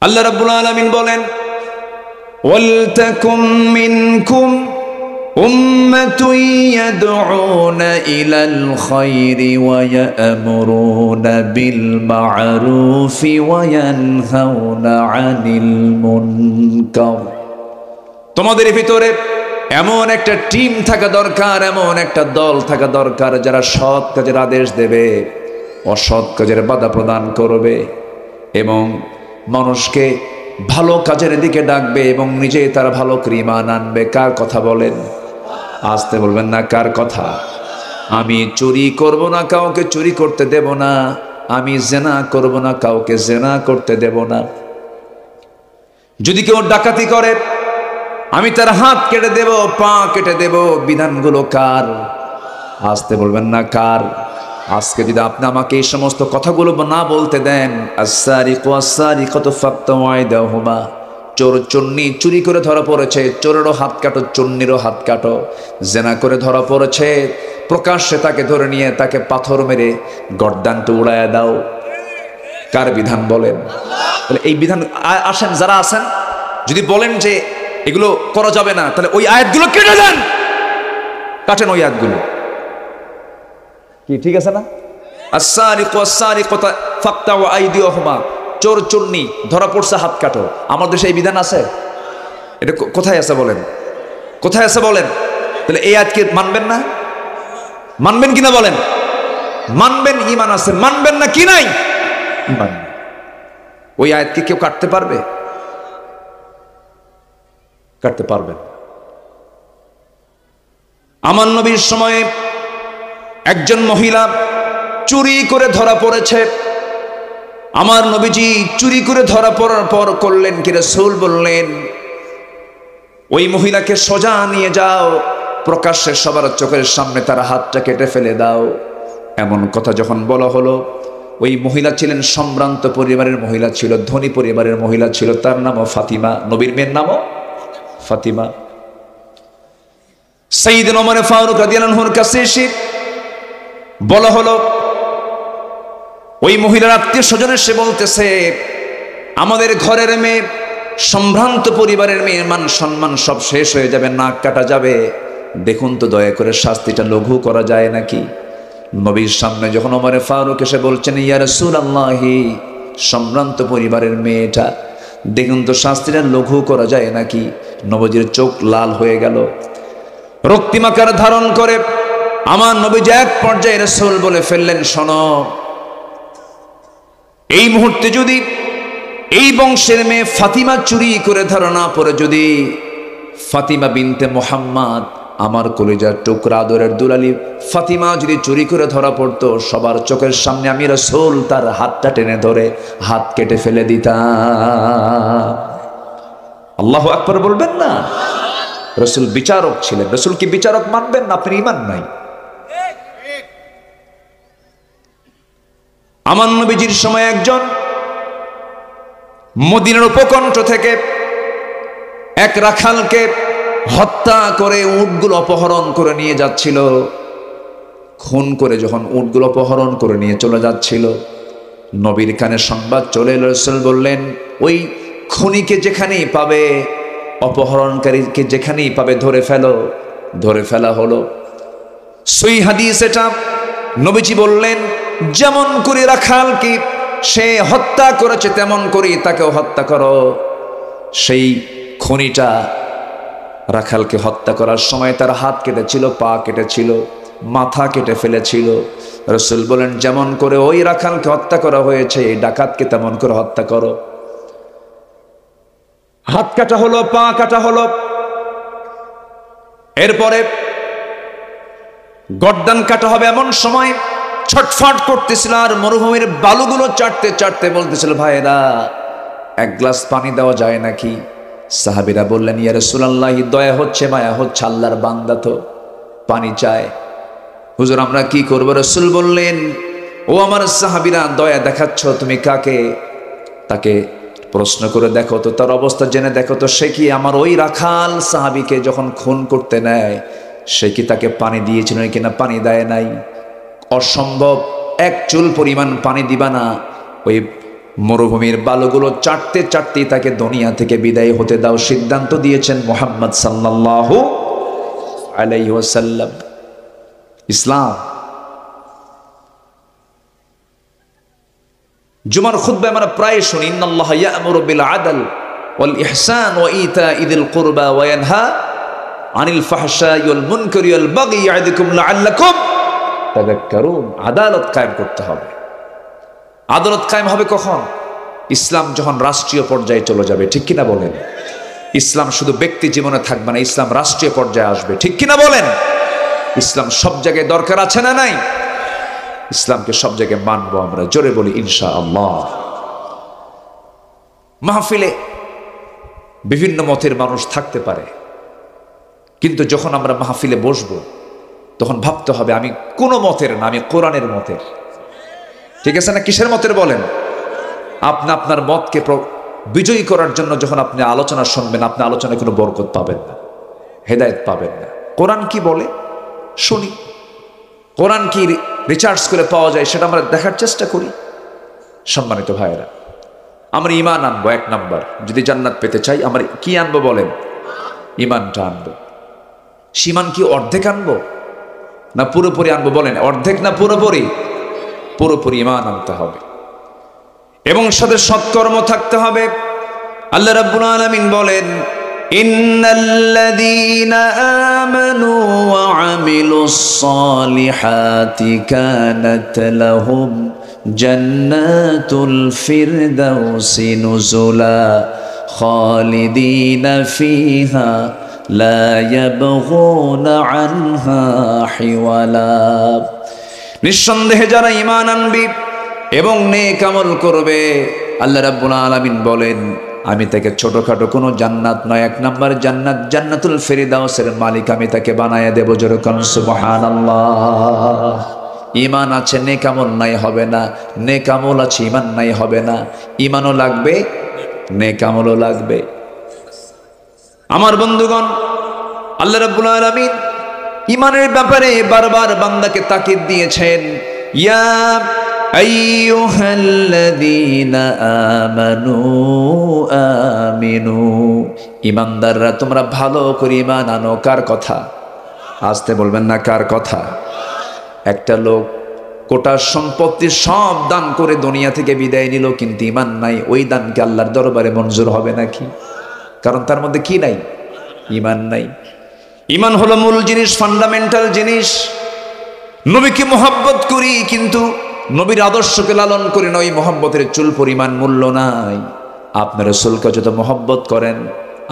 আল্লাহ রাব্বুল আলামিন বলেন, ওয়ালতাকুম মিনকুম উম্মাতুন ইয়াদউনা ইলাল খায়রি ওয়া ইয়া'মুরুনা বিল মা'রুফি ওয়া ইয়ানহাউনা আনিল মুনকার। তোমাদের ভিতরে এমন একটা টিম থাকা দরকার, এমন একটা দল থাকা দরকার যারা সৎ কাজের আদেশ দেবে, অসৎ কাজের বাধা প্রদান করবে এবং মানুষকে ভালো কাজের দিকে ডাকবে এবং নিজে তারা ভালো ঈমান আনবে। কার কথা বলেন? আসতে বলবেন না, কার কথা? আমি চুরি করব না, কাউকে চুরি করতে দেব না। আমি জেনা করব না, কাউকে জেনা করতে দেব না। যদি কেউ ডাকাতি করে আমি তার হাত কেটে দেব, পা কেটে দেব। বিধানগুলো কার? আসতে বলবেন না, কার? আজকে যদি আপনি আমাকে এই সমস্ত কথাগুলো না বলতে দেন, আস-সারিকু আস-সারিকাতু ফাকতাউ আইদাহুমা, চোর চুন্নি চুরি করে ধরা পড়েছে, চোরেরও হাত কাটো, চুন্নিরও হাত কাটো। জেনা করে ধরা পড়েছে, প্রকাশ্যে তাকে ধরে নিয়ে তাকে পাথর মেরে গর্দানটা উড়াইয়া দাও। কার বিধান বলেন? তাহলে এই বিধান আসেন যারা আছেন, যদি বলেন যে এগুলো করা যাবে না, তাহলে ওই আয়াতগুলো কেটে দেন, কাটেন ওই আয়াতগুলো। কি ঠিক আছে না? আস-সারিকু আস-সারিকাতু ফাকতাউ আইদিয়াহুমা, চোর চুন্নি ধরা পড়ছে, হাত কাটো। আমাদের দেশে এই বিধান আছে? এটা কোথায় আছে বলেন? কোথায় আছে বলেন? তাহলে এই আয়াতকে মানবেন না? মানবেন কিনা বলেন? মানবেন, ঈমান আছে। মানবেন না কি নাই? ঈমান। ওই আয়াতকে কেউ কাটতে পারবে? কাটতে পারবেন। আমার নবীর সময়ে একজন মহিলা চুরি করে ধরা পড়েছে। আমার নবীজি চুরি করে ধরা পড়ার পর করলেন কি? রাসূল বললেন, ওই মহিলাকে সোজা নিয়ে যাও, প্রকাশ্যে সবার চোখের সামনে তার হাতটা কেটে ফেলে দাও। এমন কথা যখন বলা হলো, ওই মহিলা ছিলেন সম্ভ্রান্ত পরিবারের মহিলা ছিল, ধনী পরিবারের মহিলা ছিল। তার নামও ফাতিমা, নবীর মেয়ের নামও ফাতিমা। সাইয়েদনা ওমর ফারুক রাদিয়াল্লাহু আনহুর কাছে এসে বলা হলো, ওই মহিলার আত্মীয় স্বজন এসে বলতেছে, আমাদের ঘরের মেয়ে, সম্ভ্রান্ত পরিবারের মেয়ে, মান সম্মান সব শেষ হয়ে যাবে, নাক কাটা যাবে। দেখুন তো দয়া করে শাস্তিটা লঘু করা যায় নাকি? নবীর সামনে যখন ওমর ফারুক এসে বলছেন, ইয়া রাসূলুল্লাহ, সম্ভ্রান্ত পরিবারের মেয়েটা, দেখুন তো শাস্তিটা লঘু করা যায় নাকি? নবীজির চোখ লাল হয়ে গেল, রক্তিমাকার ধারণ করে আমার নবীজি এক পর্যায়ে রাসূল বলে ফেললেন, শোনো, এই মুহূর্তে যদি এই বংশের মেয়ে ফাতিমা চুরি করে ধরা না পড়ে, যদি ফাতিমা বিনতে মুহাম্মদ, আমার কলিজার টুকরা আদরের দুলালি ফাতিমা যদি চুরি করে ধরা পড়তো, সবার চোখের সামনে আমি রাসূল তার হাতটা টেনে ধরে হাত কেটে ফেলে দিতাম। আল্লাহু আকবার বলবেন না? রাসূল বিচারক ছিলেন। রাসূল কি বিচারক মানবেন না? আপনার ঈমান নাই। আমার নবীজির সময় একজন মদিনার উপকণ্ঠ থেকে এক রাখালকে হত্যা করে উটগুলো অপহরণ করে নিয়ে যাচ্ছিল। খুন করে যখন উটগুলো অপহরণ করে নিয়ে চলে যাচ্ছিল, নবীর কানে সংবাদ চলে এলো। রাসূল বললেন, ওই খুনিকে যেখানেই পাবে, অপহরণকারীকে যেখানেই পাবে ধরে ফেলো। ধরে ফেলা হলো। সহিহ হাদিস এটা। নবীজি বললেন, যেমন করে রাখালকে সে হত্যা করেছে, তেমন করে তাকেও হত্যা করো। সেই খুনিটা রাখালকে হত্যা করার সময় তার হাত কেটেছিল, পা কেটেছিল, মাথা কেটে ফেলেছিল। রাসূল বলেন, যেমন করে ওই রাখালকে হত্যা করা হয়েছে, এই ডাকাতকে তেমন করে হত্যা করো। হাত কাটা হলো, পা কাটা হলো। এরপরে গর্দান কাটা হবে। এমন সময় ছটফট করতেছিল আর মরুভূমির বালুগুলো চাটতে চাটতে বলতেছিল, ভাইরা এক গ্লাস পানি দেওয়া যায় নাকি? সাহাবীরা বললেন, ইয়া রাসূলুল্লাহ, দয়া হচ্ছে, মায়া হচ্ছে, আল্লাহর বান্দা তো পানি চায়। হুজুর আমরা কি করব? রাসূল বললেন, ও আমার সাহাবীরা, দয়া দেখাচ্ছ তুমি কাকে? তাকে প্রশ্ন করে দেখো তো, তার অবস্থা জেনে দেখো তো, সে কি আমার ওই রাখাল সাহাবীকে যখন খুন করতে নেয়, সে কি তাকে পানি দিয়েছিল কিনা? পানি দেয় নাই। অসম্ভব, এক চুল পরিমাণ পানি দিবা না। ওই মরুভূমির বালুগুলো চাটতে চাটতে তাকে দুনিয়া থেকে বিদায় হতে দাও সিদ্ধান্ত দিয়েছেন মুহাম্মদ সাল্লাল্লাহু আলাইহি ওয়াসাল্লাম। ইসলাম জুমার খুতবায় আমরা প্রায় শুনি ইন্নাল্লাহা ইয়া'মুরু বিল আদল ওয়াল ইহসান ওয়া ইতা'i যিল কুরবা ওয়া ইয়ানহা আনিল ফাহশাই ওয়াল মুনকারি ওয়াল বাগই ইয়া'iদুকুম লাআল্লাকুম তাযাক্কারুন। আদালত কায়েম করতে হবে। আদালত কায়েম হবে কখন? ইসলাম যখন রাষ্ট্রীয় পর্যায়ে চলে যাবে, ঠিক কিনা বলেন? ইসলাম শুধু ব্যক্তি জীবনে থাকবে না, ইসলাম রাষ্ট্রীয় পর্যায়ে আসবে, ঠিক কিনা বলেন? ইসলাম সব জায়গায় দরকার আছে না নাই? ইসলামকে সব জায়গায় মানবো আমরা, জোরে বলি ইনশাআল্লাহ। মাহফিলে বিভিন্ন মতের মানুষ থাকতে পারে, কিন্তু যখন আমরা মাহফিলে বসবো তখন ভাবতে হবে আমি কোন মতের না, আমি কোরআনের মতের। ঠিক আছে না? কিসের মতের বলেন? আপনি আপনার মতকে বিজয়ী করার জন্য যখন আপনি আলোচনা শুনবেন, আপনি আলোচনায় কোনো বরকত পাবেন না, হেদায়েত পাবেন না। কোরআন কি বলে শুনি, কোরআন কি রিসার্চ করে পাওয়া যায় সেটা আমরা দেখার চেষ্টা করি। সম্মানিত ভাইয়েরা, আমরা ঈমান আনবো। এক নাম্বার, যদি জান্নাত পেতে চাই আমরা কি আনবো বলেন? ঈমানটা আনবো। ঈমান কি অর্ধেক আনবো না পুরোপুরি আনবো বলেন? অর্ধেক না পুরোপুরি? পুরোপুরি ঈমান আনতে হবে এবং সাথে সৎকর্ম থাকতে হবে। আল্লাহ রাব্বুল আলামিন বলেন ইন্নাল্লাযীনা আমানু ওয়া আমিলুস সালিহাতি কানাত লাহুম জান্নাতুল ফিরদাউসি নুজুলা খালিদিনা ফিহা লা ইয়াবগুনা আনহা হিওয়ালা। নিঃসন্দেহে যারা ঈমান আনবে এবং নেক আমল করবে, আল্লাহ রাব্বুল আলামিন বলেন আমি তাকে ছোটখাটো কোনো জান্নাত নয়, এক নাম্বার জান্নাত জান্নাতুল ফিরদাউসের মালিক আমি তাকে বানায়া দেব। জোরে কোন সুবহানাল্লাহ। ঈমান আছে, নেক আমল নাই হবে না, নেক আমল আছে ঈমান নাই হবে না। ঈমানও লাগবে, নেক আমলও লাগবে। আমার বন্ধুগণ, আল্লাহ রাব্বুল আলামিন ঈমানের ব্যাপারে বারবার বান্দাকে তাকিদ দিয়েছেন, ইয়া আইয়ুহাল্লাযীনা আমানু আমিনু। ঈমানদাররা তোমরা ভালো করে ঈমান আনো। কার কথা? আসতে বলবেন না, কার কথা? একটা লোক কোটা সম্পত্তি সব দান করে দুনিয়া থেকে বিদায় নিল, কিন্তু ঈমান নাই, ওই দানকে আল্লাহর দরবারে মঞ্জুর হবে নাকি? কারণ তার মধ্যে কি নাই? ঈমান নাই। ঈমান হলো মূল জিনিস, ফান্ডামেন্টাল জিনিস। নবীকে মহব্বত করি কিন্তু নবীর আদর্শকে লালন করি না, ওই মহব্বতের চুল পরিমাণ মূল্য নাই। আপনার রাসূলকে যত মহব্বত করেন,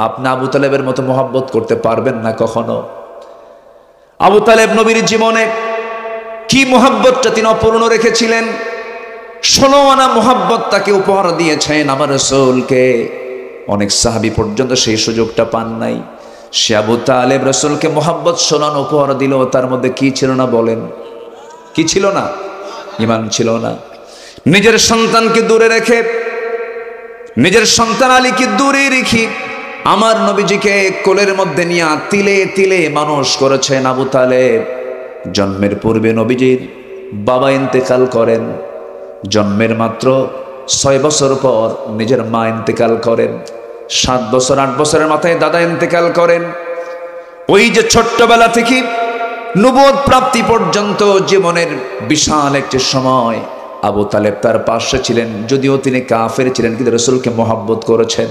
আপনি আবু তালেবের মতো মহব্বত করতে পারবেন না কখনো। আবু তালেব নবীর জীবনে কি মহব্বতটা তিনি অপূর্ণ রেখেছিলেন, 16 আনা মহব্বত তাকে উপহার দিয়েছেন আমার রাসূলকে। অনেক সাহাবী পর্যন্ত সেই সুযোগটা পান নাই। সে আবু তালেব রাসূলকে মহব্বত 16 আনা উপহার দিল, তার মধ্যে কি ছিল না বলেন? কি ছিল না? ঈমান ছিল না। নিজের সন্তানকে দূরে রেখে, নিজের সন্তান আলীকে দূরে রেখে আমার নবীজিকে কোলের মধ্যে নিয়ে তিলে তিলে মানুষ করেছেন আবু তালেব। জন্মের পূর্বে নবীজির বাবা ইন্তেকাল করেন, জন্মের মাত্র 6 বছর পর নিজের মা ইন্তেকাল করেন, 7 বছর 8 বছরের মাথায় দাদা ইন্তেকাল করেন। ওই যে ছোট্টবেলা থেকে নবুয়ত প্রাপ্তি পর্যন্ত জীবনের বিশাল একটি সময় আবু তালেব তার পাশে ছিলেন, যদিও তিনি কাফের ছিলেন কিন্তু রাসূলকে মহব্বত করেছেন।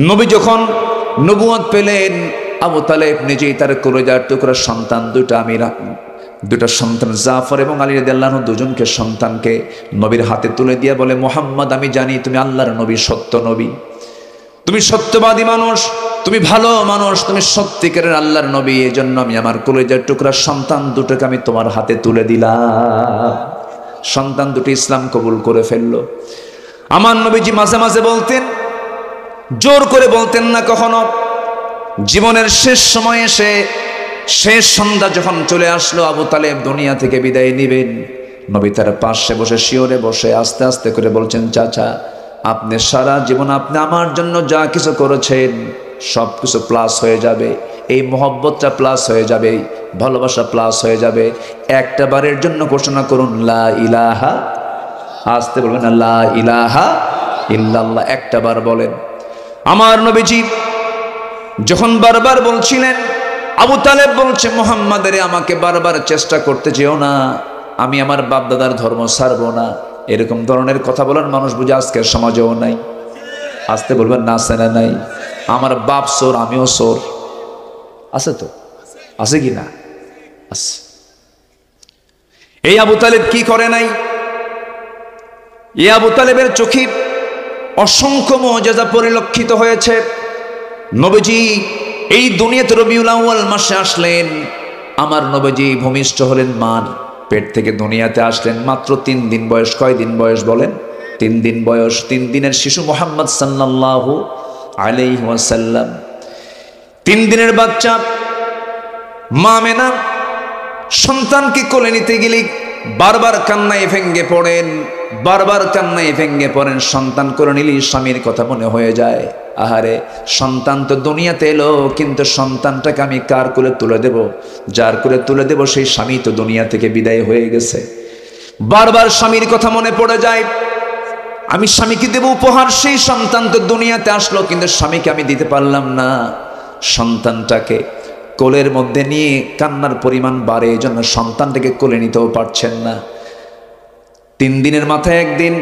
নবী যখন নবুয়ত পেলেন, আবু তালেব নিজেই তার কলিজার টুকরা সন্তান দুটা সন্তান জাফর এবং আলী রাদিয়াল্লাহু আনহু দুজনকে সন্তানকে নবীর হাতে তুলে দিয়ে বলে, মুহাম্মদ আমি জানি তুমি আল্লাহর নবী, সত্য নবী, তুমি সত্যবাদী মানুষ, তুমি ভালো মানুষ, তুমি সত্যিকারের আল্লাহর নবী। এই জন্য আমি আমার কলিজার টুকরা সন্তান দুটোকে আমি তোমার হাতে তুলে দিলাম। সন্তান দুটি ইসলাম কবুল করে ফেললো। আমার নবীজি মাঝে মাঝে বলতেন, জোর করে বলতেন না কখনো। জীবনের শেষ সময়ে এসে শেষ সন্ধ্যা যখন চলে আসলো, আবু তালেব দুনিয়া থেকে বিদায় নেবেন, নবী তার পাশে বসে শিওরে বসে আস্তে আস্তে করে বলছেন, চাচা আপনি সারা জীবন আপনি আমার জন্য যা কিছু করেছেন সব কিছু প্লাস হয়ে যাবে, এই মহব্বতটা প্লাস হয়ে যাবে, ভালোবাসা প্লাস হয়ে যাবে। একটা বারের জন্য ঘোষণা করুন লা ইলাহা, আসতে বলবেন না লা ইলাহা ইল্লাল্লাহ, একটা বার বলেন। আমার নবীজি যখন বারবার বলছিলেন, আবু তালেব বলছে মুহাম্মাদের আমাকে বারবার চেষ্টা করতে যেও না, আমি আমার বাপ দাদার ধর্ম ছাড়বো না। এরকম ধরনের কথা বলার মানুষ বুঝে আজকের সমাজেও নাই। আসতে বলবেন না আছে না নাই? আমার বাপ চোর, আমিও চোর, আছে তো, আছে কি না? আছে। এই আবু তালেব কি করে নাই? এই আবু তালেবের চোখে অসংখ্য মুজিজা পরিলক্ষিত হয়েছে। নবীজি এই দুনিয়াতে রবিউল আউয়াল মাসে আসলেন, আমার নবীজি ভূমিষ্ঠ হলেন মার পেট থেকে দুনিয়াতে আসলেন মাত্র 3 দিন বয়স। কয় দিন বয়স বলেন? 3 দিন বয়স। 3 দিনের শিশু মুহাম্মদ সাল্লাল্লাহু আলাইহি ওয়াসাল্লাম, 3 দিনের বাচ্চা। মা আমেনা সন্তানকে কোলে নিতে গেলে বারবার কান্নায় ভেঙ্গে পড়েন, বারবার কান্নায় ভেঙ্গে পড়েন। সন্তান কোলে নিলেই স্বামীর কথা মনে হয়ে যায়। আহারে, সন্তান তো দুনিয়াতে এলো, কিন্তু সন্তানটাকে আমি কার কোলে তুলে দেব? যার কোলে তুলে দেব সেই স্বামী তো দুনিয়া থেকে বিদায় হয়ে গেছে। বারবার স্বামীর কথা মনে পড়ে যায়। আমি স্বামীকে দেব উপহার, সেই সন্তান তো দুনিয়াতে আসলো, কিন্তু স্বামীকে আমি দিতে পারলাম না। সন্তানটাকে কোলের মধ্যে নিয়ে কান্নার পরিমাণ বাড়ে, এই জন্য সন্তানটাকে কোলে নিতেও পারছেন না। 3 দিনের মাথায় একদিন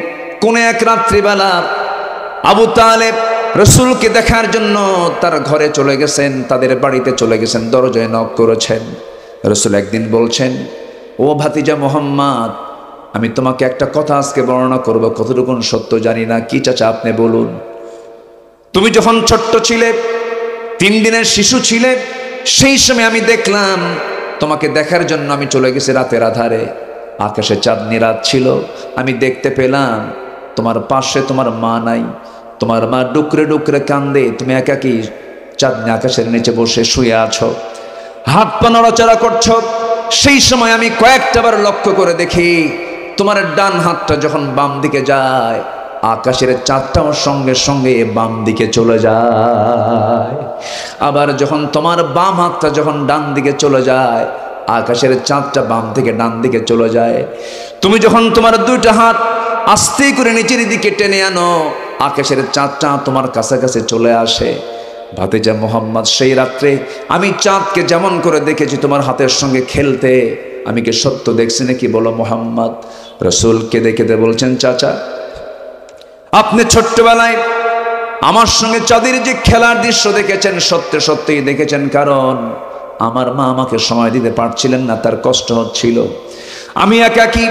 কোন এক রাত্রিবেলা আবু তালেব রসুলকে দেখার জন্য তার ঘরে চলে গেছেন, তাদের বাড়িতে চলে গেছেন, দরজায় নক করেছেন। রসুল একদিন বলছেন, ও ভাতিজা মোহাম্মদ, আমি তোমাকে একটা কথা আজকে বর্ণনা করব, কতটুকু সত্য জানি না। কি চাচা আপনি বলুন। তুমি যখন ছোট্ট ছিলে, 3 দিনের শিশু ছিলে, সেই সময় আমি দেখলাম তোমাকে দেখার জন্য আমি চলে গেছি রাতের আধারে। আকাশে চাঁদনি রাত ছিল, আমি দেখতে পেলাম তোমার পাশে তোমার মা নাই, তোমার মা ডুকরে ডুকরে কান্দে, তুমি একাকি চাঁদনি আকাশের নিচে বসে শুয়ে আছো, হাত পা নড়াচড়া করছো। সেই সময় আমি কয়েকটা বার লক্ষ্য করে দেখি তোমার ডান হাতটা যখন বাম দিকে যায়, আকাশের চাঁদটাও সঙ্গে সঙ্গে বাম দিকে চলে যায়। আবার যখন তোমার বাম হাতটা যখন ডান দিকে চলে যায়, আকাশের চাঁদটা বাম থেকে ডান দিকে চলে যায়। তুমি যখন তোমার 2টা হাত আস্তে করে নিচের দিকে টেনে আনো, আকাশের চাঁদটা তোমার কাছাকাছি চলে আসে। ভাতিজা মোহাম্মদ, সেই রাত্রে আমি চাঁদকে যেমন করে দেখেছি তোমার হাতের সঙ্গে খেলতে, আমি কি সত্য দেখছি নাকি বলো মোহাম্মদ? রসুলকে দেখে বলছেন, চাচা আপনি ছোট্টবেলায় আমার সঙ্গে চাঁদের যে খেলার দৃশ্য দেখেছেন, সত্যি সত্যিই দেখেছেন, কারণ আমার মা আমাকে সময় দিতে পারছিলেন না, তার কষ্ট হচ্ছিল। আমি একাকী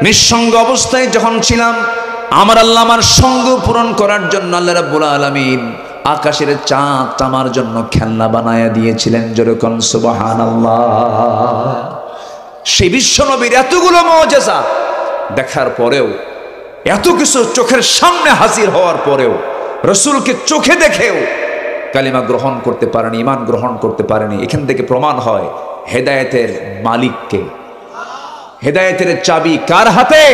নিঃসঙ্গ অবস্থায় যখন ছিলাম, আমার আল্লাহ আমার সঙ্গ পূরণ করার জন্য আল্লাহ রাব্বুল আলামিন আকাশের চাঁদ আমার জন্য খেলনা বানায়া দিয়েছিলেন। যেরকম সুবহানাল্লাহ। সেই বিশ্ব নবীর এতগুলো মুজিজা দেখার পরেও, এত কিছু চোখের সামনে হাজির হওয়ার পরেও, রসুলকে চোখে দেখেও কালিমা গ্রহণ করতে পারেনি, ঈমান গ্রহণ করতে পারেনি। এখান থেকে প্রমাণ হয় হেদায়েতের মালিককে। হেদায়েতের চাবি কার হাতে?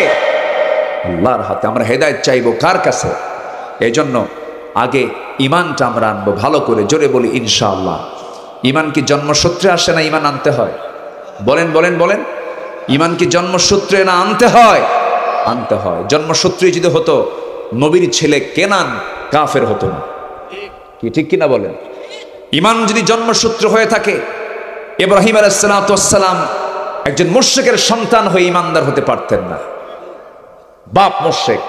আল্লাহর হাতে। আমরা হেদায়েত চাইবো কার কাছে? এই জন্য আগে ঈমানটা আমরা আনবো ভালো করে, জোরে বলি ইনশাআল্লাহ। ঈমান কি জন্মসূত্রে আসে না ঈমান আনতে হয়? বলেন বলেন বলেন। ঈমান কি জন্মসূত্রে না আনতে হয়? আনতে হয়। জন্মসূত্রে যদি হতো, নবীর ছেলে কেনান কাফের হতো না। কি ঠিক কিনা বলেন? ঈমান যদি জন্মসূত্র হয়ে থাকে, ইব্রাহিম আলাইহিস সালাম একজন মুশরিকের সন্তান হয়ে ঈমানদার হতে পারতেন না। বাপ মুশরিক,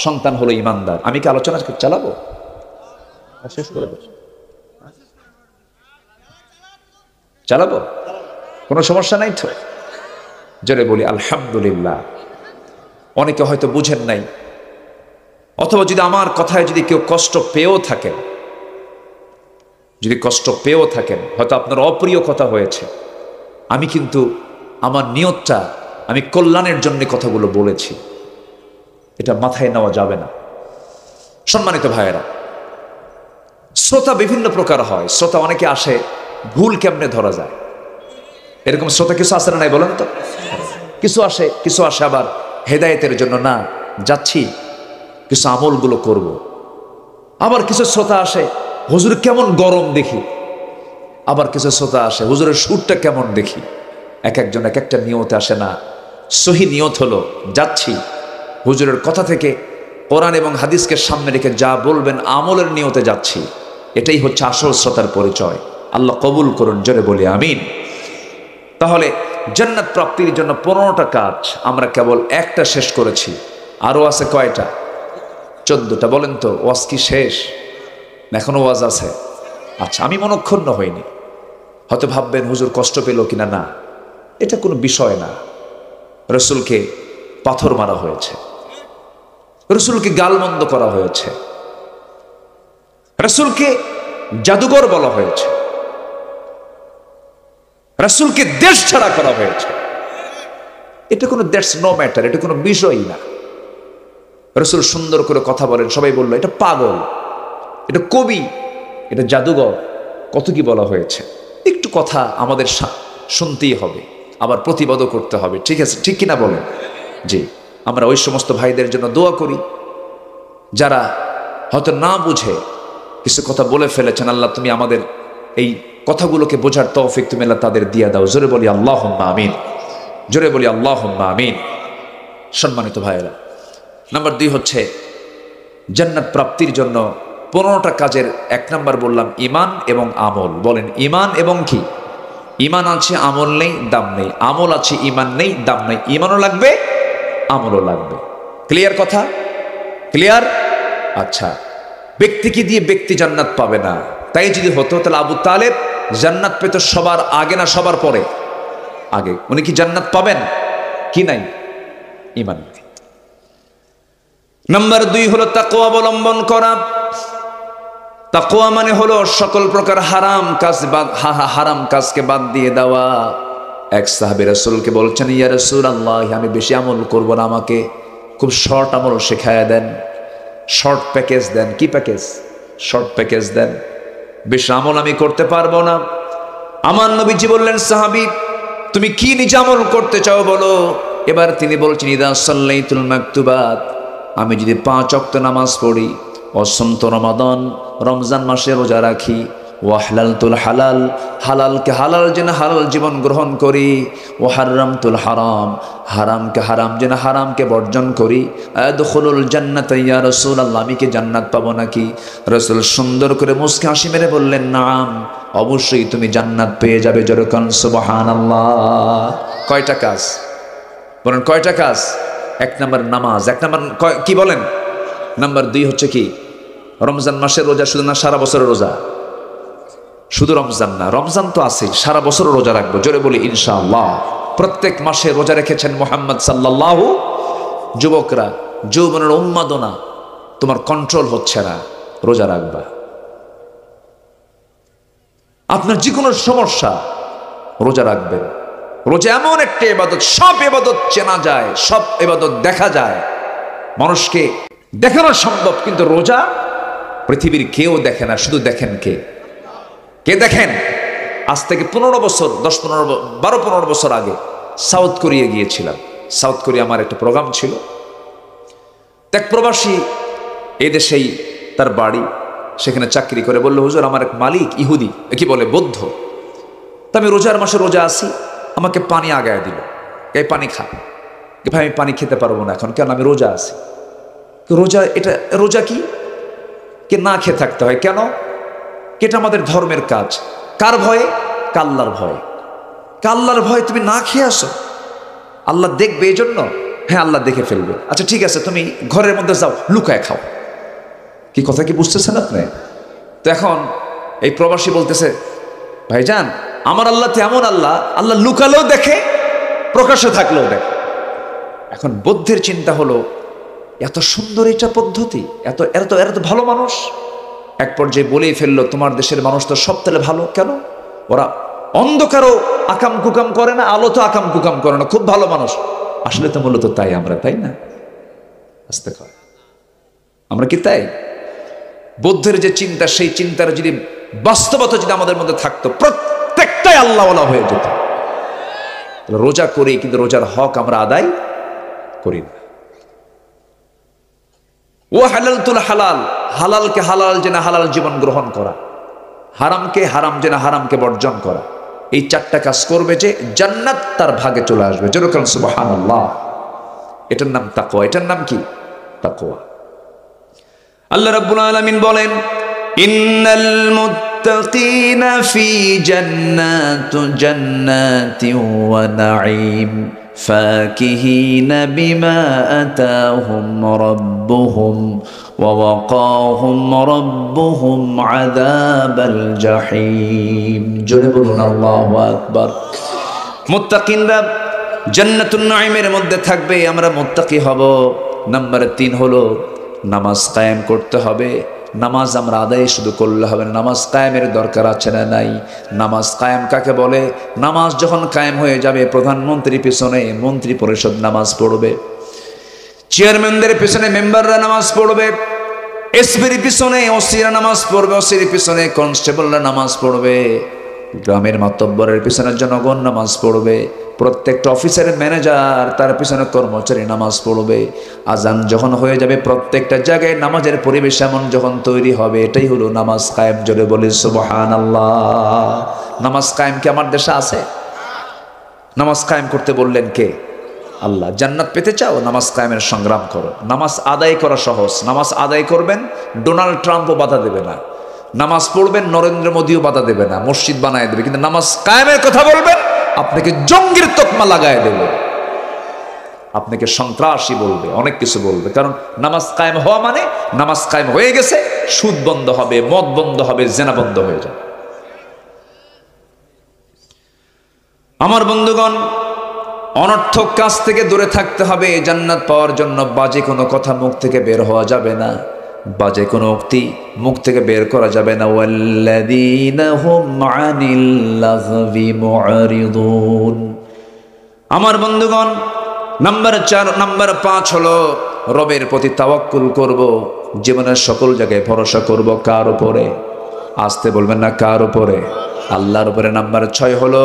সন্তান হলো ঈমানদার। আমি কি আলোচনা চালাবো? শেষ করে দেব, চালাবো, কোনো সমস্যা নাই তো? জোরে বলি আলহামদুলিল্লাহ। অনেকে হয়তো বুঝেন নাই, অথবা যদি আমার কথায় যদি কেউ কষ্ট পেয়েও থাকেন, যদি কষ্ট পেয়েও থাকেন, হয়তো আপনার অপ্রিয় কথা হয়েছে, আমি কিন্তু আমার নিয়তটা, আমি কল্যাণের জন্য কথাগুলো বলেছি, এটা মাথায় নেওয়া যাবে না। সম্মানিত ভাইয়েরা, শ্রোতা বিভিন্ন প্রকার হয়। শ্রোতা অনেকে আসে, ভুল কেমনে ধরা যায়, এরকম শ্রোতা কিছু আসে না নাই বলেন তো? কিছু আসে আবার হেদায়েতের জন্য, না যাচ্ছি কিছু আমলগুলো করব। আবার কিছু শ্রোতা আসে, হুজুর কেমন গরম দেখি। আবার কিছু শ্রোতা আসে, হুজুরের সুরটা কেমন দেখি। এক একজন এক একটা নিয়তে আসে না। সহি নিয়ত হলো যাচ্ছি হুজুরের কথা থেকে কোরআন এবং হাদিসকে সামনে রেখে যা বলবেন আমলের নিয়তে যাচ্ছি, এটাই হচ্ছে আসল শ্রোতার পরিচয়। আল্লাহ কবুল করুন, জোরে বলি আমিন। তাহলে জান্নাত প্রাপ্তির জন্য 15টা কাজ, আমরা কেবল একটা শেষ করেছি, আরও আছে কয়টা? 14টা। বলেন তো, ওয়াজ কি শেষ না এখনো ওয়াজ আছে? আচ্ছা, আমি মনক্ষুণ্ণ হইনি। হয়তো ভাববেন হুজুর কষ্ট পেল কিনা, না, এটা কোনো বিষয় না। রসুলকে পাথর মারা হয়েছে, রসুলকে গালমন্দ করা হয়েছে, রসুলকে জাদুঘর বলা হয়েছে, রসুলকে দেশ ছাড়া করা হয়েছে। এটা কোনো দ্যাটস নো ম্যাটার, এটা কোনো বিষয়ই না। রসুল সুন্দর করে কথা বলেন, সবাই বললো এটা পাগল, এটা কবি, এটা জাদুঘর, কত কি বলা হয়েছে। একটু কথা আমাদের শুনতেই হবে, আবার প্রতিবাদও করতে হবে, ঠিক আছে, ঠিক কিনা বলেন? জি, আমরা ওই সমস্ত ভাইদের জন্য দোয়া করি যারা হয়তো না বুঝে কিছু কথা বলে ফেলেছেন। আল্লাহ তুমি আমাদের এই কথাগুলোকে বোঝার তৌফিক তুমি আল্লাহ তাদের দিয়ে দাও। জোরে বলি আল্লাহুম্মা আমিন, জোরে বলি আল্লাহুম্মা আমিন। সম্মানিত ভাইয়েরা, নাম্বার 2 হচ্ছে জান্নাত প্রাপ্তির জন্য 15টা কাজের 1 নাম্বার বললাম ঈমান এবং আমল। বলেন ঈমান এবং কি? ঈমান আছে আমল নেই, দাম নেই। আমল আছে ঈমান নেই, দাম নেই। ঈমানও লাগবে, আমলও লাগবে। ক্লিয়ার কথা? ক্লিয়ার? আচ্ছা, ব্যক্তিকে দিয়ে ব্যক্তি জান্নাত পাবে না। তাই যদি হতো তাহলে আবু তালেব জান্নাত পেত সবার আগে না সবার পরে? আগে। উনি কি জান্নাত পাবেন? কি নাই? ঈমান নেই। নাম্বার 2 হলো তাকওয়া অবলম্বন করা। তাকওয়া মানে হলো সকল প্রকার হারাম কাজ হারাম কাজকে বাদ দিয়ে দেওয়া। এক সাহাবী রাসূলকে বলছেন, ইয়া রাসূলুল্লাহ, আমি বেশি আমল করব না, আমাকে খুব শর্ট আমল শেখায়া দেন, শর্ট প্যাকেজ দেন। কি প্যাকেজ? শর্ট প্যাকেজ দেন, বেশি আমল আমি করতে পারবো না। আমার নবীজি বললেন, সাহাবী তুমি কি নিজে আমল করতে চাও বলো। এবার তিনি বলছেন, ইদা সাল্লাইতুল মাকতুবাত, আমি যদি 5 ওয়াক্ত নামাজ পড়ি, অসন্ত রমাদান, রমজান মাসে রোজা রাখি, ওয়াহলালতুল হালাল, হালালকে হালাল যেন হালাল জীবন গ্রহণ করি, ওয়াহাররামতুল হারাম, হারামকে হারাম যেন হারামকে বর্জন করি, আদখুলুল জান্নাত ইয়া রাসূলুল্লাহ, আমি কি জান্নাত পাবো নাকি? রাসূল সুন্দর করে মুস্কি হাসি মেরে বললেন, নাম, অবশ্যই তুমি জান্নাত পেয়ে যাবে। যেরকম সুবহানাল্লাহ। কয়টা কাজ বলেন? কয়টা কাজ? 1 নাম্বার নামাজ। 1 নাম্বার কি বলেন? নাম্বার 2 হচ্ছে কি? রমজান মাসের রোজা। শুধু না, সারা বছরের রোজা? শুধু রমজান না, রমজান তো আছে, সারা বছর রোজা রাখবো। জোরে বলি ইনশাআল্লাহ। প্রত্যেক মাসে রোজা রেখেছেন মুহাম্মদ সাল্লাল্লাহু। যুবকরা, যৌবনের উন্মাদনা তোমার কন্ট্রোল হচ্ছে না, রোজা রাখবা। আপনার যে কোনো সমস্যা, রোজা রাখবেন। রোজা এমন একটা ইবাদত, সব ইবাদত চেনা যায়, সব ইবাদত দেখা যায়, মানুষকে দেখানো সম্ভব, কিন্তু রোজা পৃথিবীর কেউ দেখে না। শুধু দেখেন কে? কে দেখেন? আজ থেকে 15 বছর, 12-15 বছর আগে সাউথ কোরিয়া গিয়েছিলাম। সাউথ কোরিয়া আমার একটা প্রোগ্রাম ছিল। এক প্রবাসী, এদেশেই তার বাড়ি, সেখানে চাকরি করে, বললো, হুজুর আমার এক মালিক ইহুদি, কি বলে বৌদ্ধ, তা আমি রোজার মাসে রোজা আসি, আমাকে পানি আগায় দিল, এই পানি খা। ভাই আমি পানি খেতে পারবো না এখন, কেন? আমি রোজা আছি। রোজা, এটা রোজা কি? কে না খেয়ে থাকতে হয় কেন? এটা আমাদের ধর্মের কাজ। কার ভয়ে? কাল্লার ভয়ে। কাল্লার ভয়ে তুমি না খেয়ে আসো, আল্লাহ দেখবে এই জন্য? হ্যাঁ, আল্লাহ দেখে ফেলবে। আচ্ছা ঠিক আছে, তুমি ঘরের মধ্যে যাও, লুকায় খাও। কি কথা কি বুঝতেছেন আপনি? তো এখন এই প্রবাসী বলতেছে, ভাইজান আমার আল্লাহ তো এমন আল্লাহ, আল্লাহ লুকালেও দেখে, প্রকাশ্যে থাকলেও দেখে। এখন বৌদ্ধের চিন্তা হলো, এত সুন্দর এটা পদ্ধতি, এরা তো ভালো মানুষ। এক পর্যায়ে বলেই ফেললো, তোমার দেশের মানুষ তো সব তাহলে ভালো। কেন? ওরা অন্ধকারও আকাম কুকাম করে না, আলো তো আকাম কুকাম করে না, খুব ভালো মানুষ। আসলে তো মূলত তাই আমরা, তাই না? আস্তে কর, আমরা কি তাই? বৌদ্ধের যে চিন্তা, সেই চিন্তার যদি বাস্তবতা যদি আমাদের মধ্যে থাকতো, প্রত্যেকটাই আল্লাহওয়ালা হয়ে যেত। রোজা করি, কিন্তু রোজার হক আমরা আদায় করি না। ও হালালতুল হালাল, হালালকে হালাল যেন হালাল জীবন গ্রহণ করা, হারামকে হারাম যেন হারামকে বর্জন করা। এই 4টা কাজ করবে যে, জান্নাত তার ভাগে চলে আসবে। যেরকম সুবহানাল্লাহ। এটার নাম তাকওয়া। এটার নাম কি? তাকওয়া। আল্লাহ রাব্বুল আলামিন বলেন, ইন্নাল মুত্তাকিনা ফি জান্নাতিন ওয়া নাঈম ফাকিহিনা বিমা আতাহুম রাব্বুহুম ওয়া ওয়াকাহুম রাব্বুহুম আযাবাল জাহিম। জোরে বলুন আল্লাহু আকবার। মুত্তাকিনরা জান্নাতুন নাঈমের মধ্যে থাকবে, আমরা মুত্তাকি হব। নাম্বার 3 হলো নামাজ কায়েম করতে হবে। নামাজ আমরা আদায় শুধু করলে হবে না, নামাজ কায়েমের দরকার আছে না নাই? নামাজ কায়েম কাকে বলে? নামাজ যখন কায়েম হয়ে যাবে, প্রধানমন্ত্রীর পিছনে মন্ত্রী পরিষদ নামাজ পড়বে, চেয়ারম্যানদের পিছনে মেম্বাররা নামাজ পড়বে, এসপির পিছনে ওসিরা নামাজ পড়বে, ওসির পিছনে কনস্টেবলরা নামাজ পড়বে, গ্রামের মাতব্বরের পিছনে জনগণ নামাজ পড়বে, প্রত্যেকটা অফিসারের ম্যানেজার তার পিছনে কর্মচারী নামাজ পড়বে। আজান যখন হয়ে যাবে, প্রত্যেকটা জায়গায় নামাজের পরিবেশ এমন যখন তৈরি হবে, এটাই হলো নামাজ কায়েম। জোরে বলি সুবহানাল্লাহ। নামাজ কায়েম কি আমার দেশে আছে? নামাজ কায়েম করতে বললেন কে? আল্লাহ। জান্নাত পেতে চাও? নামাজ কায়েমের সংগ্রাম করো। নামাজ আদায় করা সহজ। নামাজ আদায় করবেন, ডোনাল্ড ট্রাম্পও বাধা দেবে না। নামাজ পড়বেন, নরেন্দ্র মোদীও বাধা দেবে না, মসজিদ বানায় দেবে। কিন্তু নামাজ কায়েমের কথা বলবেন, আপনাকে জঙ্গির তকমা লাগায় দেবে, আপনাকে সন্ত্রাসী বলবে, অনেক কিছু বলবে। কারণ নামাজ কায়েম হওয়া মানে নামাজ কায়েম হয়ে গেছে, সুদ বন্ধ হবে, মদ বন্ধ হবে, জেনা বন্ধ হয়ে যাবে। আমার বন্ধুগণ, অনর্থক কাজ থেকে দূরে থাকতে হবে। জান্নাত পাওয়ার জন্য বাজে কোনো কথা মুখ থেকে বের হওয়া যাবে না, বাজে কোনো উক্তি মুখ থেকে বের করা যাবে না। ওয়াল্লাযীনা হুম আনিল লাগবি মুআরিদুন। আমার বন্ধুগণ, নাম্বার 5 হলো রবের প্রতি তাওয়াক্কুল করব, জীবনের সকল জায়গায় ভরসা করব। কার উপরে? আসতে বলবেন না, কার উপরে? আল্লাহর উপরে। নাম্বার 6 হলো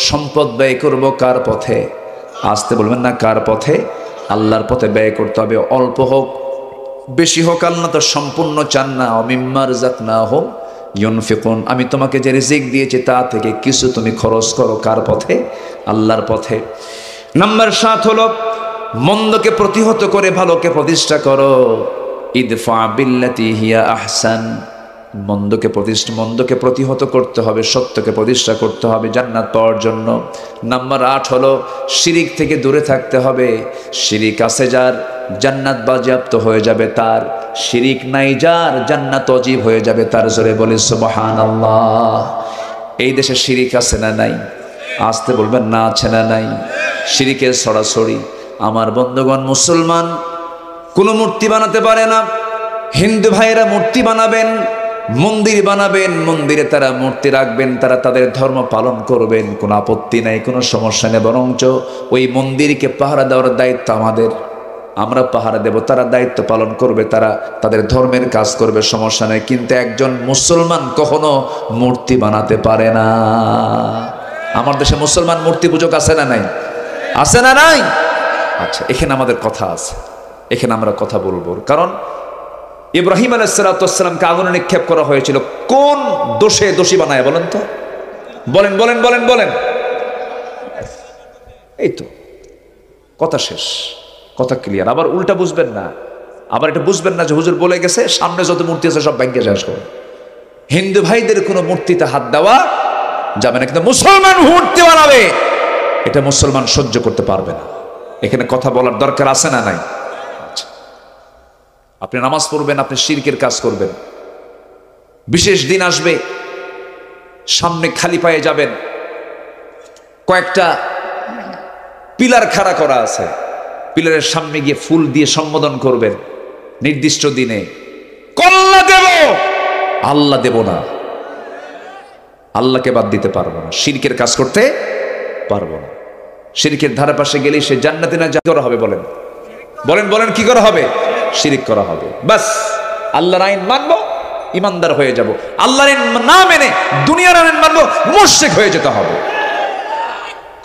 সম্পদ ব্যয় করব। কার পথে? আসতে বলবেন না, কার পথে? আল্লাহর পথে ব্যয় করতে হবে। অল্প হোক বেশি হোক, আল্লাহ তো সম্পূর্ণ চান না। মিম্মা রাযাকনাহুম ইউনফিকুন। আমি তোমাকে যে রিজিক দিয়েছি তা থেকে কিছু তুমি খরচ করো। কার পথে? আল্লাহর পথে। নাম্বার 7 হলো মন্দকে প্রতিহত করে ভালোকে প্রতিষ্ঠা করো। ইদফা বিল্লাতি হিয়া আহসান। মন্দকে প্রতিহত করতে হবে, সত্যকে প্রতিষ্ঠা করতে হবে জান্নাত পাওয়ার জন্য। নাম্বার 8 হলো শিরিক থেকে দূরে থাকতে হবে। শিরিক আছে যার, জান্নাত বাজেয়াপ্ত হয়ে যাবে তার। শিরিক নাই যার, জান্নাত অজীব হয়ে যাবে তার। জোরে বলি সুবহানাল্লাহ। এই দেশে শিরিক আছে না নাই? আসতে বলবেন না, আছে না নাই? শিরিকের ছড়াছড়ি। আমার বন্ধুগণ, মুসলমান কোনো মূর্তি বানাতে পারে না। হিন্দু ভাইয়েরা মূর্তি বানাবেন, মন্দির বানাবেন, মন্দিরে তারা মূর্তি রাখবেন, তারা তাদের ধর্ম পালন করবেন, কোনো আপত্তি নাই, কোনো সমস্যা নেই। বরঞ্চ ওই মন্দিরকে পাহারা দেওয়ার দায়িত্ব আমাদের। আমরা পাহারা দেব, তারা দায়িত্ব পালন করবে, তারা তাদের ধর্মের কাজ করবে, সমস্যা নেই। কিন্তু একজন মুসলমান কখনো মূর্তি বানাতে পারে না। আমার দেশে মুসলমান মূর্তি পূজক আছে না নাই? আছে না নাই? আচ্ছা, এখানে আমাদের কথা আছে, এখানে আমরা কথা বলবো। কারণ ইব্রাহিম আলাইহিস সালামকে আগুনে নিক্ষেপ করা হয়েছিল কোন দোষে দোষী বানায় বলেন তো? বলেন বলেন বলেন বলেন। এই তো কথা শেষ, কথা ক্লিয়ার। আবার উল্টা বুঝবেন না, আবার এটা বুঝবেন না যে হুজুর বলে গেছে সামনে যত মূর্তি আছে সব ব্যাংকে শেষ করুন। হিন্দু ভাইদের কোনো মূর্তিতে হাত দেওয়া যাবে না, কিন্তু মুসলমান মূর্তি বানাবে এটা মুসলমান সহ্য করতে পারবে না। এখানে কথা বলার দরকার আছে না নাই? আপনি নামাজ পড়বেন, আপনি শিরকের কাজ করবেন। বিশেষ দিন আসবে, সামনে খালি পায়ে যাবেন, কয়েকটা পিলার খাড়া করা আছে, পিলারের সামনে গিয়ে ফুল দিয়ে সম্বোধন করবেন নির্দিষ্ট দিনে। কল্লা দেব, আল্লাহ দেব না, আল্লাহকে বাদ দিতে পারবো না, শিরকের কাজ করতে পারবো না। শিরকের ধারে পাশে গেলে সে জান্নাতে না যা করা হবে বলেন বলেন বলেন, কি করা হবে? শিরিক করা হবে। বাস আল্লাহর আইন মানবো, ইমানদার হয়ে যাব। আল্লাহর আইন না মেনে দুনিয়ার আইন মানবো, মুশরিক হয়ে যেতে হবে।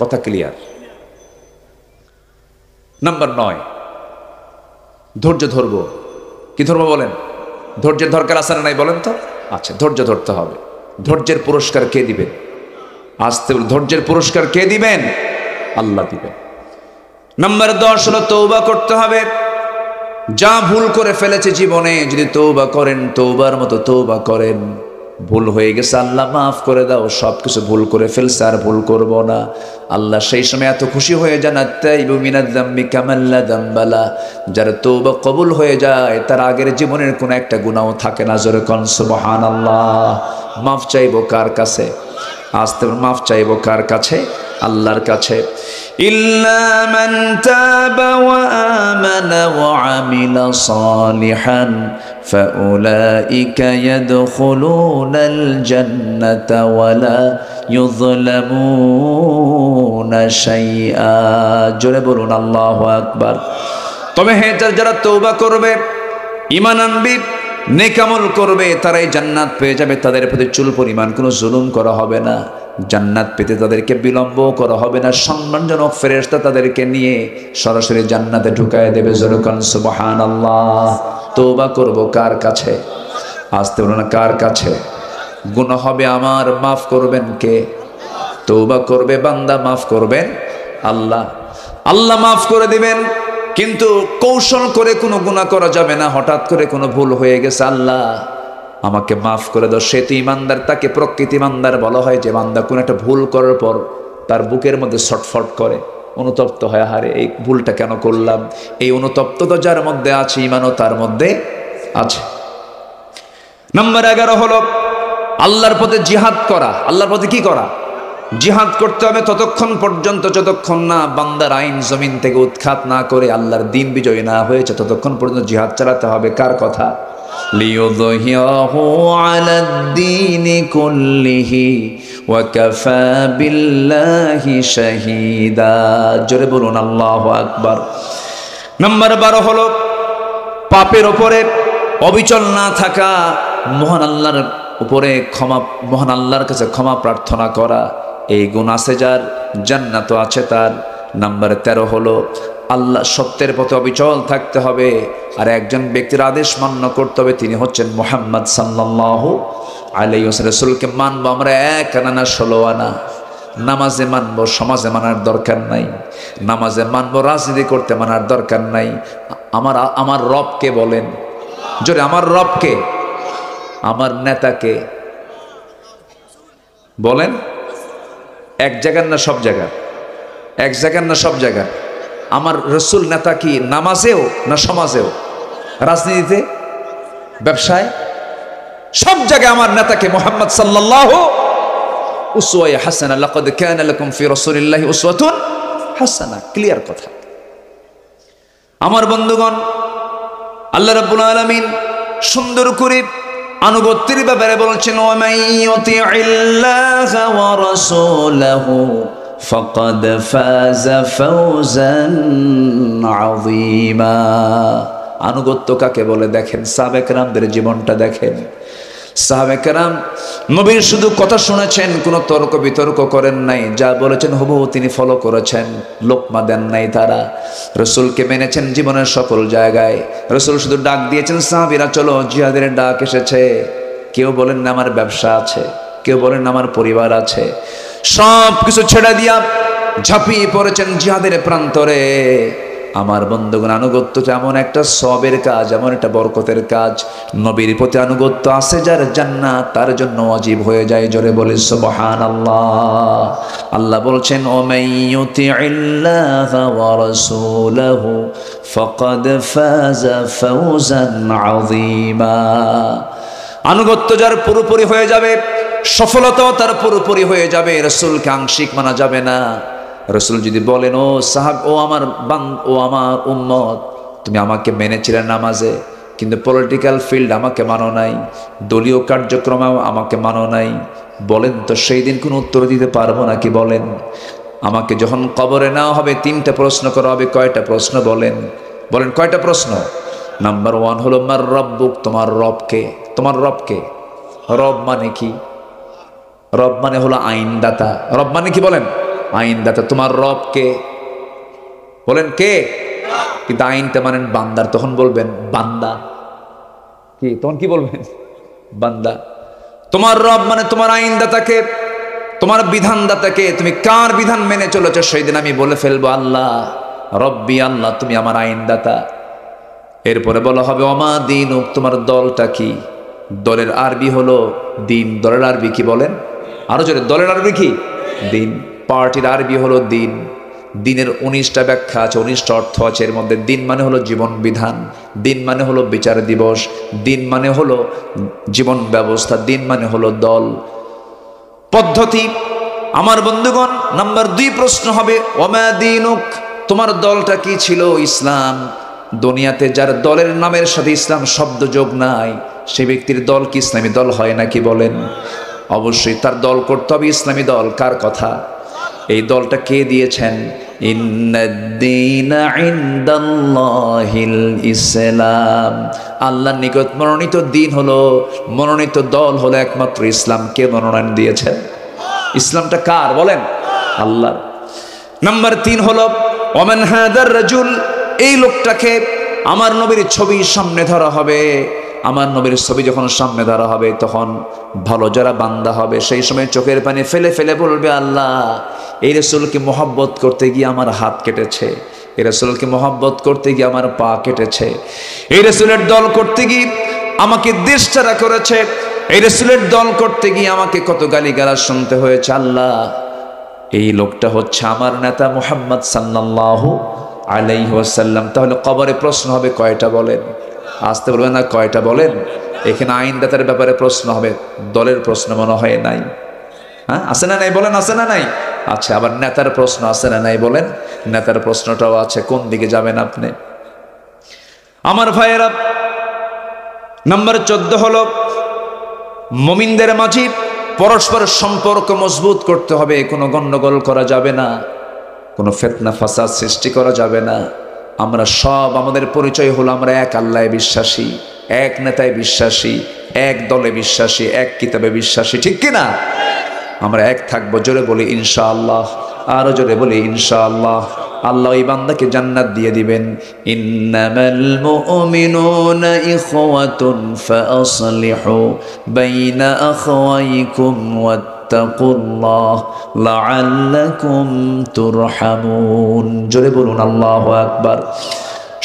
কথা ক্লিয়ার? নাম্বার 9, ধৈর্য ধরবো। কি ধরবো বলেন? ধৈর্যের দরকার আছে না নাই বলেন তো? আচ্ছা, ধৈর্য ধরতে হবে। ধৈর্যের পুরস্কার কে দিবেন? আসতে ধৈর্যের পুরস্কার কে দিবেন? আল্লাহ দিবেন। নাম্বার 10 হলো তওবা করতে হবে। যা ভুল করে ফেলেছে জীবনে যদি তওবা করেন, তওবার মতো তওবা করেন, ভুল হয়ে গেছে আল্লাহ মাফ করে দাও, সবকিছু ভুল করে ফেলছে আর ভুল করব না, আল্লাহ সেই সময় এত খুশি হয়ে যান আত্তাইবু মিনাজ যামবি কামান লা যামবালা। যার তওবা কবুল হয়ে যায় তার আগের জীবনের কোনো একটা গুনাহও থাকে না। জোরে কোন সুবহানাল্লাহ। মাফ চাইবো কার কাছে? আস্তে মাফ চাইবো কার কাছে? আল্লাহর কাছে। ইল্লা মান তাবা ওয়া আমানা ওয়া আমিলা সালিহান ফাউলাইকা ইয়াদখুলুনাল জান্নাতা ওয়া লা ইউযলামুনা শাইআ। জোরে বলুন আল্লাহু আকবার। তবে হ্যাঁ, যারা তওবা করবে, ঈমান আনবে, নেক আমল করবে, তারাই জান্নাত পেয়ে যাবে। তাদের প্রতি চুল পরিমাণ কোনো জুলুম করা হবে না, জান্নাত পেতে তাদেরকে বিলম্ব করা হবে না। সম্মানজনক ফেরেশতা তাদেরকে নিয়ে সরাসরি জান্নাতে ঢুকায় দেবে। জোরে কোন সুবহানাল্লাহ। তওবা করব কার কাছে? আসতে বলুন না, কার কাছে? গুনাহ হবে আমার, মাফ করবেন কে? তওবা করবে বান্দা, মাফ করবেন আল্লাহ। আল্লাহ মাফ করে দিবেন, কিন্তু কৌশল করে কোনো গুনাহ করা যাবে না। হঠাৎ করে কোনো ভুল হয়ে গেছে, আল্লাহ আমাকে মাফ করে দাও, সে তো ইমানদার। তাকে প্রকৃতি ইমানদার বলা হয় যে বান্দা কোনো একটা ভুল করার পর তার বুকের মধ্যে ছটফট করে, অনুতপ্ত হয়, হারে এই ভুলটা কেন করলাম। এই অনুতপ্ততা যার মধ্যে আছে, ইমানও তার মধ্যে আছে। নাম্বার 11 হলো আল্লাহর পথে জিহাদ করা। আল্লাহর পথে কি করা? জিহাদ করতে হবে ততক্ষণ পর্যন্ত যতক্ষণ না বান্দার আইন জমিন থেকে উৎখাত না করে আল্লাহর দ্বীন বিজয় না হয়েছে, ততক্ষণ পর্যন্ত জিহাদ চালাতে হবে। কার কথা? লিইয়ুযহিরাহু আলাদ-দীনি কুল্লিহি ওয়া কাফা বিল্লাহি শাহীদা। জোরে বলুন আল্লাহু আকবার। নাম্বার 12 হলো পাপের উপরে অবিচল না থাকা, মহান আল্লাহর উপরে ক্ষমা, মহান আল্লাহর কাছে ক্ষমা প্রার্থনা করা। এই গুণ আছে যার, জান্নাত আছে তার। নাম্বার 13 হলো আল্লাহ সত্যের পথে অবিচল থাকতে হবে। আর একজন ব্যক্তির আদেশ মান্য করতে হবে, তিনি হচ্ছেন মুহাম্মদ সাল্লাল্লাহু আলাইহি ওয়াসাল্লাম। রাসূলকে মানবো আমরা 1 আনা না 16 আনা। নামাজে মানবো, সমাজে মানার দরকার নাই। নামাজে মানবো, রাজনীতি করতে মানার দরকার নাই। আমার রবকে বলেন জোরে, আমার রবকে, আমার নেতাকে বলেন। এক জায়গার না সব জায়গা? এক জায়গার না সব জায়গা? আমার রসুল নেতা কি নামাজেও না সমাজেও? রাজনীতিতে, ব্যবসায়, সব জায়গায় আমার নেতাকে মুহাম্মদ সাল্লাল্লাহু উসওয়া হাসানা। লাকাদ কানা লাকুম ফি রাসূলিল্লাহি উসওয়াতুন হাসানা। ক্লিয়ার কথা। আমার বন্ধুগণ, আল্লাহ রাব্বুল আলামিন সুন্দর করে আনুগত্যের ব্যাপারে বলছেন, ওয়া মান ইউতিইল্লাহা ওয়া রাসূলাহু ফাকাদ ফাযা ফাওজান আযীমা। আনুগত্য কাকে বলে দেখেন, সাহাবায়ে কেরামদের জীবনটা দেখেন। সাহাবায়ে কেরাম নবীর শুধু কথা শুনেছেন, কোনো তর্ক বিতর্ক করেন নাই। যা বলেছেন হুবহু তিনি ফলো করেছেন, লোকমা দেন নাই তারা। রসুলকে মেনেছেন জীবনের সকল জায়গায়। রসুল শুধু ডাক দিয়েছেন, সাহাবীরা চলো জিহাদের ডাক এসেছে। কেউ বলেন না আমার ব্যবসা আছে, কেউ বলেন না আমার পরিবার আছে। সব কিছু ছেড়ে দিয়া ঝাঁপিয়ে পড়েছেন জিহাদের প্রান্তরে। আমার বন্ধুগণ, আনুগত্য এমন একটা সবের কাজ, এমন একটা বরকতের কাজ। নবীর প্রতি আনুগত্য আছে যার, জান্নাত তার জন্য ওয়াজিব হয়ে যায়। জোরে বলি সুবহানাল্লাহ। আল্লাহ বলছেন, ও মাইয়ুতিইল্লাহা ওয়া রাসূলাহু ফাকাদ ফাযা ফাওজান আযীমা। আনুগত্য যার পুরোপুরি হয়ে যাবে, সফলতাও তার পুরোপুরি হয়ে যাবে। রাসূলকে আংশিক মানা যাবে না। রসুল যদি বলেন, ও সাহাব, ও আমার উম্মত, তুমি আমাকে মেনেছিলে নামাজে, কিন্তু পলিটিক্যাল ফিল্ড আমাকে মানো নাই, দলীয় কার্যক্রমেও আমাকে মানো নাই, বলেন তো সেই দিন কোনো উত্তর দিতে পারবো নাকি? বলেন। আমাকে যখন কবরে নেওয়া হবে 3টা প্রশ্ন করা হবে। কয়টা প্রশ্ন বলেন? বলেন কয়টা প্রশ্ন? নাম্বার 1 হলো মার রব্বুক, তোমার রবকে। তোমার রবকে? রব মানে কি? রব মানে হলো আইনদাতা। রব মানে কি বলেন? আইনদাতা। তোমার রব কে? বলেন কে? কিন্তু আইনটা মানেন বান্দার, তখন বলবেন বান্দা। কি তখন কি বলবেন? বান্দা। তোমার রব মানে তোমার আইনদাতাকে, তোমার বিধানদাতাকে। তুমি কার বিধান মেনে চলেছো সেই দিন আমি বলে ফেলবো আল্লাহ রব্বি আল্লাহ তুমি আমার আইনদাতা। এরপরে বলা হবে ওমা দীনুক, তোমার দলটা কি? দলের আরবি হলো দিন। দলের আরবি কি বলেন? আরো জোরে, দলের আরবি কি? দিন। পার্টির আরবি হলো দিন। দিনের 19টা ব্যাখ্যা আছে, 19টা অর্থ আছে। এর মধ্যে দিন মানে হলো জীবন বিধান, দিন মানে হলো বিচার দিবস, দিন মানে হলো জীবন ব্যবস্থা, দিন মানে হলো দল পদ্ধতি। আমার বন্ধুগণ, নাম্বার 2 প্রশ্ন হবে ওমা দীনুক, তোমার দলটা কি ছিল? ইসলাম। দুনিয়াতে যার দলের নামের সাথে ইসলাম শব্দ যোগ নাই, সে ব্যক্তির দল কি ইসলামী দল হয় নাকি বলেন? অবশ্যই তার দল করতে হবে ইসলামী দল। কার কথা? এই দলটা কে দিয়েছেন? ইন্নাদ-দীনা ইনদাল্লাহিল ইসলাম, আল্লাহর নিকট মনোনীত দিন হলো, মনোনীত দল হলো একমাত্র ইসলাম। কে মনোনয়ন দিয়েছেন? ইসলামটা কার বলেন? আল্লাহর। নাম্বার 3 হলো ওমান হাদার রাজুল, এই লোকটাকে আমার নবীর ছবি সামনে ধরা হবে। আমার নবীর ছবি যখন সামনে ধরা হবে, তখন ভালো যারা বান্দা হবে সেই সময় চোখের পানি ফেলে ফেলে বলবে, আল্লাহ এই রাসূলকে মহব্বত করতে গিয়ে আমার হাত কেটেছে, এই রাসূলকে মহব্বত করতে গিয়ে আমার পা কেটেছে, এই রাসূলের দল করতে গিয়ে আমাকে দেশ ছাড়া করেছে, এই রাসূলের দল করতে গিয়ে আমাকে কত গালিগালাজ শুনতে হয়েছে। আল্লাহ এই লোকটা হচ্ছে আমার নেতা মুহাম্মদ সাল্লাল্লাহু আলাইহি ওয়াসাল্লাম। তাহলে কবরে প্রশ্ন হবে কয়টা বলেন? আসতে বলবেন না, কয়টা বলেন? এখানে আইনদাতার ব্যাপারে প্রশ্ন হবে, দলের প্রশ্ন মনে হয় নাই। হ্যাঁ, আছে না নাই বলেন? আছে না নাই? আচ্ছা, আবার নেতার প্রশ্ন আছে না নাই বলেন? নেতার প্রশ্নটাও আছে। কোন দিকে যাবেন আপনি? আমার ভাইয়েরা, নাম্বার 14 হলো মুমিনদের মাঝে পরস্পর সম্পর্ক মজবুত করতে হবে। কোনো গন্ডগোল করা যাবে না, কোনো ফিতনা ফাসাদ সৃষ্টি করা যাবে না। আমরা সব, আমাদের পরিচয় হলো আমরা এক আল্লাহে বিশ্বাসী, এক নেতায় বিশ্বাসী, এক দলে বিশ্বাসী, এক কিতাবে বিশ্বাসী, ঠিক কি না? আমরা এক থাকবো। জোরে বলি ইনশাআল্লাহ, আরো জোরে বলি ইনশাআল্লাহ। আল্লাহ এই বান্দাকে জান্নাত দিয়ে দিবেন। ইন্নামাল মুমিনুনা ইখওয়াতুন ফাআসলিহু বাইনা আখওয়াইকুম ওয়াত্তাকুল্লাহ লাআল্লাকুম তুরহামুন। জোরে বলুন আল্লাহু আকবার।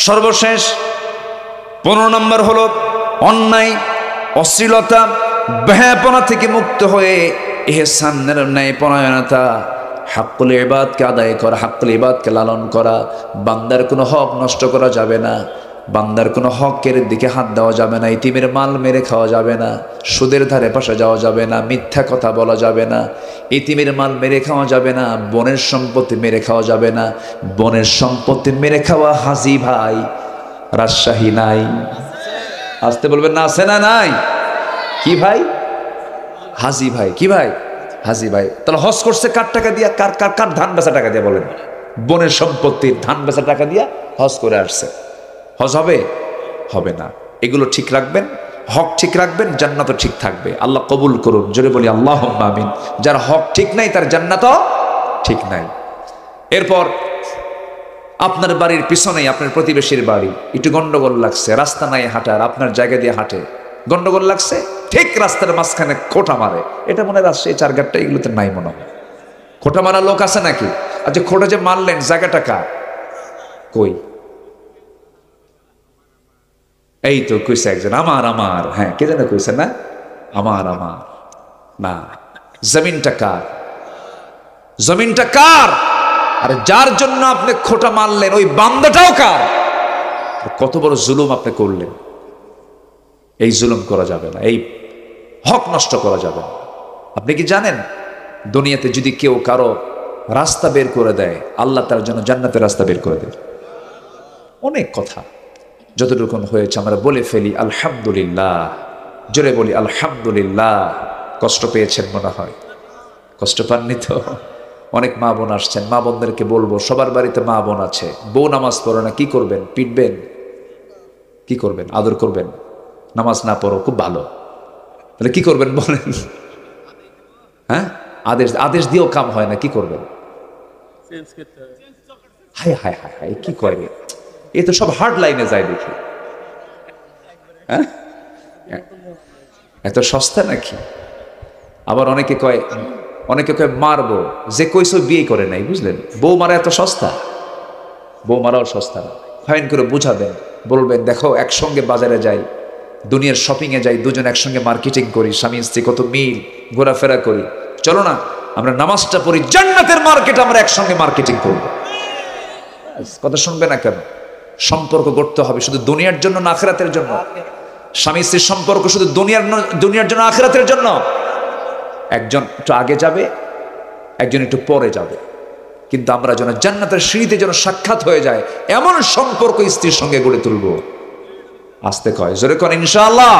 সর্বশেষ 15 নম্বর হলো অন্যায়, অশ্লীলতা, বেহায়াপনা থেকে মুক্ত হয়ে ইহসানের ন্যায়পরায়ণতা, হাক্কুল ইবাদকে আদায় করা, হাক্কুল ইবাদকে লালন করা। বান্দার কোনো হক নষ্ট করা যাবে না, বান্দার কোনো হকের দিকে হাত দেওয়া যাবে না, ইতিমের মাল মেরে খাওয়া যাবে না, সুদের ধারে পাশে যাওয়া যাবে না, মিথ্যা কথা বলা যাবে না, ইতিমের মাল মেরে খাওয়া যাবে না, বনের সম্পত্তি মেরে খাওয়া যাবে না। বনের সম্পত্তি মেরে খাওয়া হাজি ভাই রাজশাহী নাই? আসতে বলবেন না, আছে না নাই? কি ভাই? হাজি ভাই। কি ভাই? হাজি ভাই। তাহলে হজ করছে কার টাকা দিয়া? কার কার কার ধান বেচা টাকা দিয়া বলেন? বনের সম্পত্তির ধান বেচা টাকা দিয়া হজ করে আসছে। হজ হবে? হবে না। এগুলো ঠিক রাখবেন, হক ঠিক রাখবেন, জান্নাতও ঠিক থাকবে। আল্লাহ কবুল করুন। জোরে বলি আল্লাহুম্মা আমিন। যার হক ঠিক নাই তার জান্নাতও ঠিক নাই। এরপর আপনার বাড়ির পিছনেই আপনার প্রতিবেশীর বাড়ি, একটু গন্ডগোল লাগছে, রাস্তা নাই হাঁটার, আপনার জায়গা দিয়ে হাঁটে, গন্ডগোল লাগছে, ঠিক রাস্তার মাঝখানে খোঁটা মারে। এটা মনে রাজশাহী চারঘাটটা এগুলোতে নাই মনে হয়। খোঁটা মারা লোক আছে নাকি? আচ্ছা, খোঁটা যে মারলেন জায়গাটা কার? কই? এই তো কইছে একজন, আমার আমার। হ্যাঁ, কে যেন কইছে না, আমার আমার না, জমিনটা কার? জমিনটা কার? আর যার জন্য আপনি খোঁটা মারলেন ওই বান্দাটাও কার? কত বড় জুলুম আপনি করলেন। এই জুলুম করা যাবে না, এই হক নষ্ট করা যাবে না। আপনি কি জানেন, দুনিয়াতে যদি কেউ কারো রাস্তা বের করে দেয়, আল্লাহ তার জন্য জান্নাতের রাস্তা বের করে দেয়। অনেক কথা যতটুকু হয়েছে আমরা বলে ফেলি আলহামদুলিল্লাহ। জোরে বলি আলহামদুলিল্লাহ। কষ্ট পেয়েছেন মনে হয়? কষ্ট পাননি তো? অনেক মা বোন আসছেন, মা বোনদেরকে বলবো, সবার বাড়িতে মা বোন আছে, বউ নামাজ পড়ে না, কি করবেন? পিটবেন? কি করবেন? আদর করবেন? নামাজ না পড়ো খুব ভালো, তাহলে কি করবেন বলেন? হ্যাঁ, আদেশ আদেশ দিয়েও কাম হয় না, কি করবেন? হায় হায় হায় হায়, কি করে? এ তো সব হার্ড লাইনে যায় দেখি। হ্যাঁ, এত সস্তা নাকি? আবার অনেকে কয় মারবো, যে কইছো বিয়ে করে নাই, বুঝলেন? বউ মারা এত সস্তা? বৌমারাও সস্তা না। ফাইন করে বুঝাবেন, বলবেন দেখো একসঙ্গে বাজারে যাই, দুনিয়ার শপিংয়ে যাই, দুজন একসঙ্গে মার্কেটিং করি, স্বামী স্ত্রী কত মিল, ঘোরাফেরা করি, চলো না আমরা নামাজটা পড়ি, জান্নাতের মার্কেট আমরা একসঙ্গে মার্কেটিং করব। কথা শুনবে না কেন? সম্পর্ক গড়তে হবে শুধু দুনিয়ার জন্য না আখিরাতের জন্য। স্বামী স্ত্রীর সম্পর্ক শুধু দুনিয়ার জন্য আখিরাতের জন্য। একজন একটু আগে যাবে, একজন একটু পরে যাবে, কিন্তু আমরা যেন জান্নাতের সিঁড়িতে যেন সাক্ষাৎ হয়ে যায় এমন সম্পর্ক স্ত্রীর সঙ্গে গড়ে তুলবো। আসতে কয়, জোরে করেন ইনশাআল্লাহ।